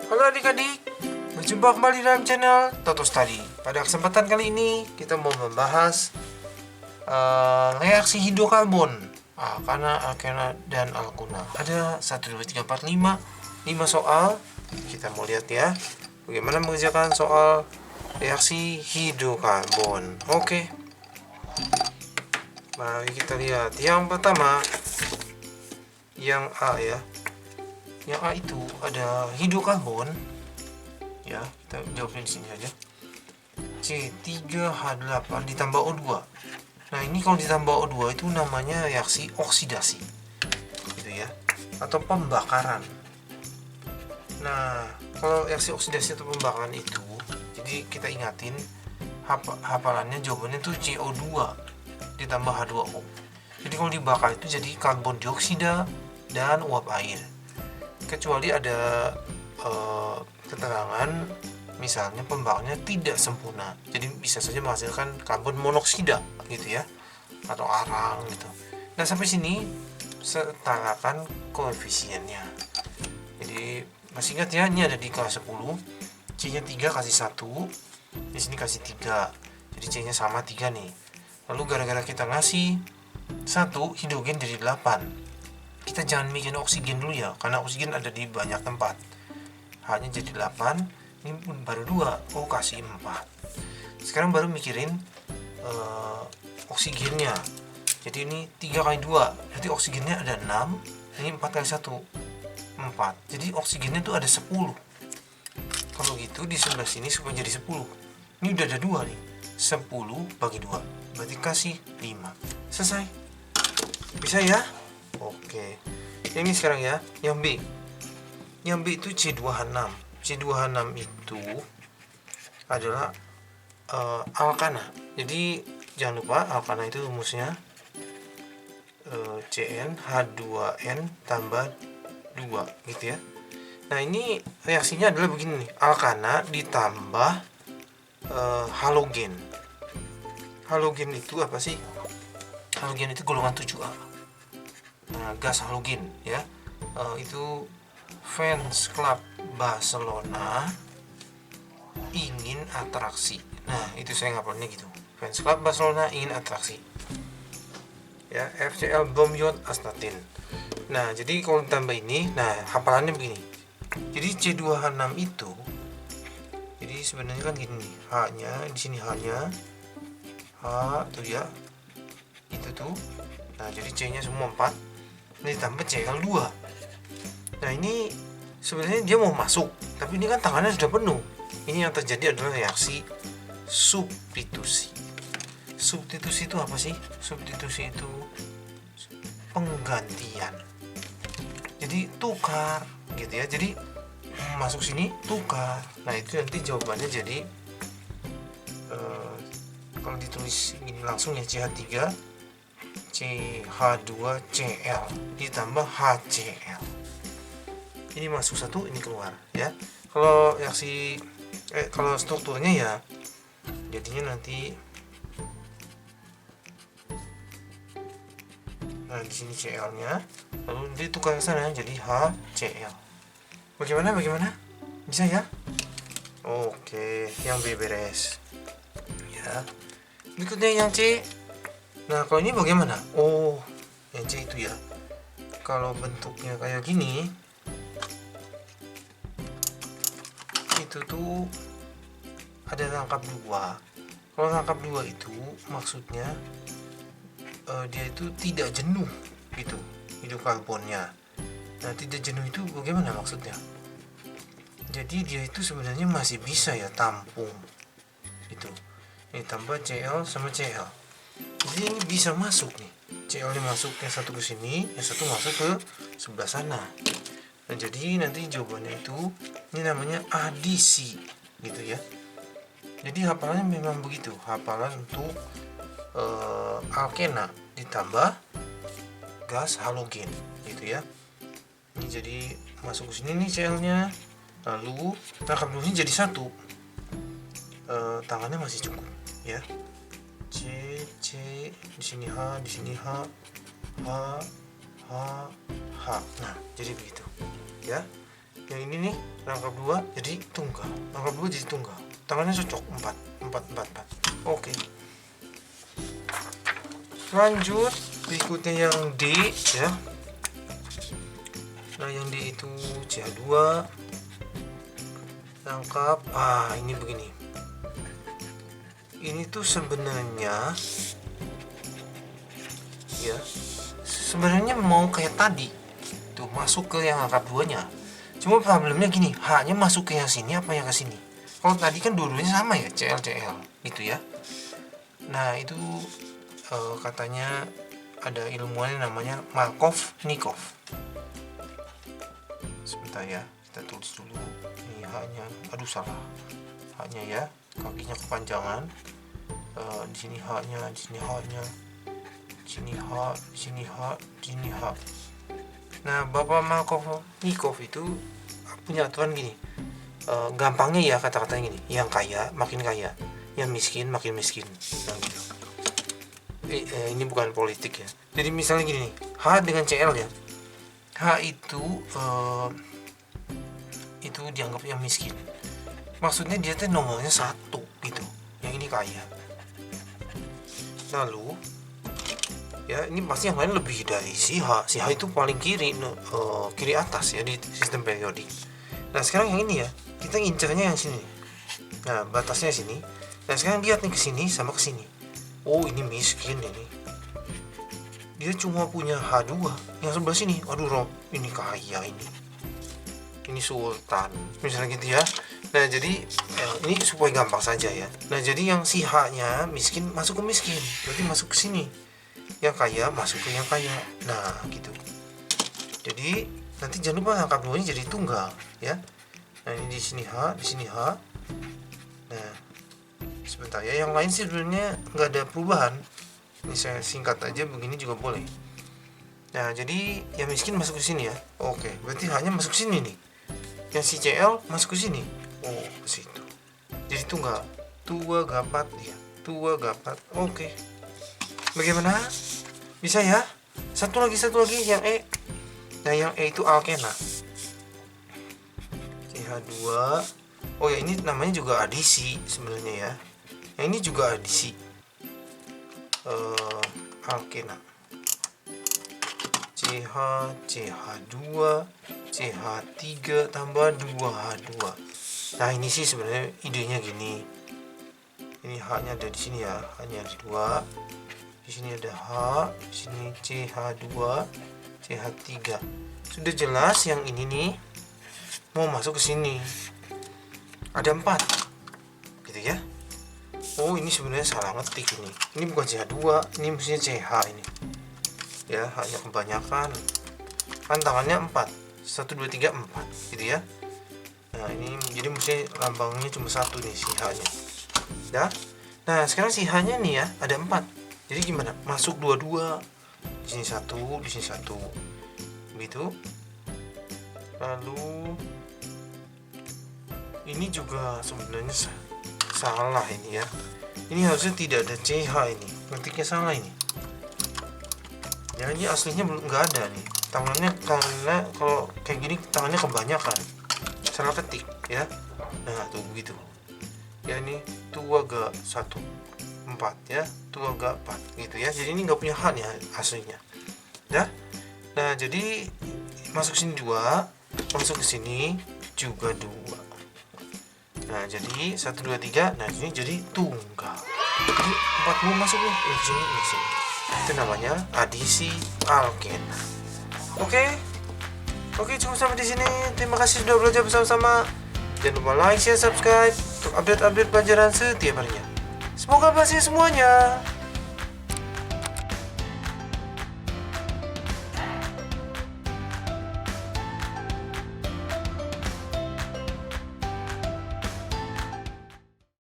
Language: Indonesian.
Halo adik-adik, berjumpa kembali dalam channel Toto Study. Pada kesempatan kali ini kita mau membahas reaksi hidrokarbon, alkana, alkena, dan alkuna. Ada 1, 2, 3, 4, 5 soal. Kita mau lihat ya, bagaimana mengerjakan soal reaksi hidrokarbon. Oke, mari kita lihat. Yang pertama, yang A ya. Yang A itu ada hidrokarbon. Ya, kita jawabnya di sini aja. C3H8 ditambah O2. Nah, ini kalau ditambah O2 itu namanya reaksi oksidasi. Gitu ya. Atau pembakaran. Nah, kalau reaksi oksidasi atau pembakaran itu, jadi kita ingatin hafalannya jawabannya itu CO2 ditambah H2O. Jadi kalau dibakar itu jadi karbon dioksida dan uap air. Kecuali ada keterangan misalnya pembakarannya tidak sempurna, jadi bisa saja menghasilkan karbon monoksida gitu ya, atau arang gitu. Nah, sampai sini setarakan koefisiennya. Jadi masih ingat ya, ini ada di kelas 10, C nya 3 kasih 1, di sini kasih 3, jadi C nya sama 3 nih. Lalu gara-gara kita ngasih 1, hidrogen jadi 8. Kita jangan mikirin oksigen dulu ya, karena oksigen ada di banyak tempat. H-nya jadi 8, ini baru 2, oh kasih 4. Sekarang baru mikirin oksigennya. Jadi ini 3 kali 2, berarti oksigennya ada 6, ini 4 kali 1, 4. Jadi oksigennya tuh ada 10. Kalau gitu di sebelah sini supaya jadi 10. Ini udah ada 2 nih, 10 bagi 2, berarti kasih 5. Selesai. Bisa ya? Oke, ini sekarang ya, yang B. Yang B itu C2H6. C2H6 itu adalah alkana. Jadi jangan lupa alkana itu rumusnya Cn H2n tambah 2 gitu ya. Nah, ini reaksinya adalah begini nih, alkana ditambah halogen. Halogen itu apa sih? Halogen itu golongan 7A. Nah, gas halogen ya, itu fans club Barcelona ingin atraksi. Nah, itu saya ngapalnya gitu, fans club Barcelona ingin atraksi ya, FCl bromyot astatin. Nah, jadi kalau ditambah ini, nah hafalannya begini. Jadi C2H6 itu, jadi sebenarnya kan gini nih, H-nya di sini, H-nya H tuh ya, itu tuh. Nah, jadi C-nya semua 4. Ini ditambah Cl2. Nah, ini sebenarnya dia mau masuk, tapi ini kan tangannya sudah penuh. Ini yang terjadi adalah reaksi substitusi. Substitusi itu apa sih? Substitusi itu penggantian. Jadi tukar gitu ya. Jadi masuk sini tukar. Nah, itu nanti jawabannya jadi kalau ditulis ini langsung ya, CH3 CH2Cl ditambah HCl. Ini masuk 1, ini keluar ya. Kalau reaksi kalau strukturnya ya jadinya nanti, nah di sini Cl-nya, lalu ditukar ke sana jadi HCl. Bagaimana? Bisa ya? Oke, yang B beres. Ya. Berikutnya yang C. Nah, kalau ini bagaimana? Oh, yang C itu ya, kalau bentuknya kayak gini, itu tuh ada rangkap 2. Kalau rangkap 2 itu maksudnya dia itu tidak jenuh gitu hidrokarbonnya. Nah, tidak jenuh itu bagaimana maksudnya? Jadi dia itu sebenarnya masih bisa ya tampung itu. Ini tambah Cl sama Cl. Jadi ini bisa masuk nih, Cl nya masuk, yang satu ke sini, yang satu masuk ke sebelah sana. Nah, jadi nanti jawabannya itu, ini namanya adisi gitu ya. Jadi hafalannya memang begitu, hafalan untuk alkena ditambah gas halogen gitu ya. Ini jadi masuk ke sini nih Cl nya, lalu rangkap dulu ini jadi 1. Tangannya masih cukup ya. C di sini H, di sini H, H. Nah, jadi begitu ya. Yang ini nih rangkap 2 jadi tunggal, rangkap 2 jadi tunggal, tangannya cocok 4. Oke. Lanjut berikutnya yang D ya. Nah yang D itu CH2 rangkap, ini begini. Ini tuh sebenarnya ya, sebenarnya mau kayak tadi tuh masuk ke yang rangkap 2 nya. Cuma problemnya gini, H-nya masuk ke yang sini apa yang ke sini? Kalau tadi kan dua-duanya sama ya, CL gitu ya. Nah itu katanya ada ilmuwan yang namanya Markov-Nikov. Sebentar ya, kita tulis dulu. Ini H-nya, salah. H-nya ya, kakinya kepanjangan. Di sini H-nya, di sini H-nya, di sini H, di sini H, di sini H. Nah, Bapak Markov-Nikov itu punya aturan gini. Gampangnya ya kata-katanya gini, yang kaya makin kaya, yang miskin makin miskin. Nah, gitu. Ini bukan politik ya. Jadi misalnya gini nih, H dengan CL ya. H itu dianggap yang miskin. Maksudnya dia tuh nomornya 1 gitu. Yang ini kaya. Lalu ya ini pasti yang lain lebih dari si H. Si H itu paling kiri atas ya di sistem periodik. Nah sekarang yang ini ya, kita ngincernya yang sini. Nah batasnya sini. Nah sekarang lihat nih ke sini sama ke sini. Oh ini miskin ini. Dia cuma punya H2. Yang sebelah sini, aduh Rob, ini kaya ini. Ini sultan. Misalnya gitu ya. Nah jadi ini supaya gampang saja ya. Nah jadi yang si H-nya miskin masuk ke miskin. Berarti masuk ke sini. Yang kaya masuk ke yang kaya. Nah gitu. Jadi nanti jangan lupa rangkap 2-nya jadi tunggal ya. Nah ini di sini H, di sini H. Nah sebentar ya, yang lain sih sebenarnya nggak ada perubahan. Ini saya singkat aja begini juga boleh. Nah jadi yang miskin masuk ke sini ya. Oke, berarti H-nya masuk ke sini nih. Yang si CL masuk ke sini. Oh ke situ. Jadi tunggal. Tua gapat ya. Tua gapat. Oke. Bagaimana? Bisa ya? Satu lagi yang E. Nah yang E itu alkena. CH2. Oh ya ini namanya juga adisi sebenarnya ya. Yang ini juga adisi. Alkena. CH, CH2, CH3 tambah 2H2. Nah ini sih sebenarnya idenya gini. Ini H-nya ada di sini ya, H-nya ada 2. Di sini ada H, di sini CH2, CH3. Sudah jelas yang ini nih mau masuk ke sini. Ada 4. Gitu ya. Oh ini sebenarnya salah ngetik ini. Ini bukan CH2, ini mestinya CH ini. Ya, hanya kebanyakan. Kan tangannya 4. 1 2 3 4 gitu ya. Nah, ini jadi mestinya lambangnya cuma 1 nih si H-nya. Ya. Nah, sekarang si H-nya nih ya ada 4. Jadi gimana? Masuk 2 di sini 1, di sini 1. Begitu. Lalu ini juga sebenarnya salah ini ya. Ini harusnya tidak ada CH ini. Ngetiknya salah ini. Ya ini aslinya belum nggak ada nih. Tangannya karena kalau kayak gini tangannya kebanyakan. Salah ketik ya. Nah tuh begitu. Ya ini tua gak 1 4 ya. Tua gak 4 gitu ya. Jadi ini nggak punya H nih aslinya. Ya. Nah jadi masuk sini 2, masuk ke sini juga 2. Nah jadi 1 2 3. Nah ini jadi tunggal. Jadi 40 masuk nih. Ini sini, ini sini. Itu namanya adisi alkena. Oke, cukup sampai di sini. Terima kasih sudah belajar bersama-sama. Jangan lupa like, share, subscribe untuk update-update pelajaran setiap harinya. Semoga berhasil semuanya.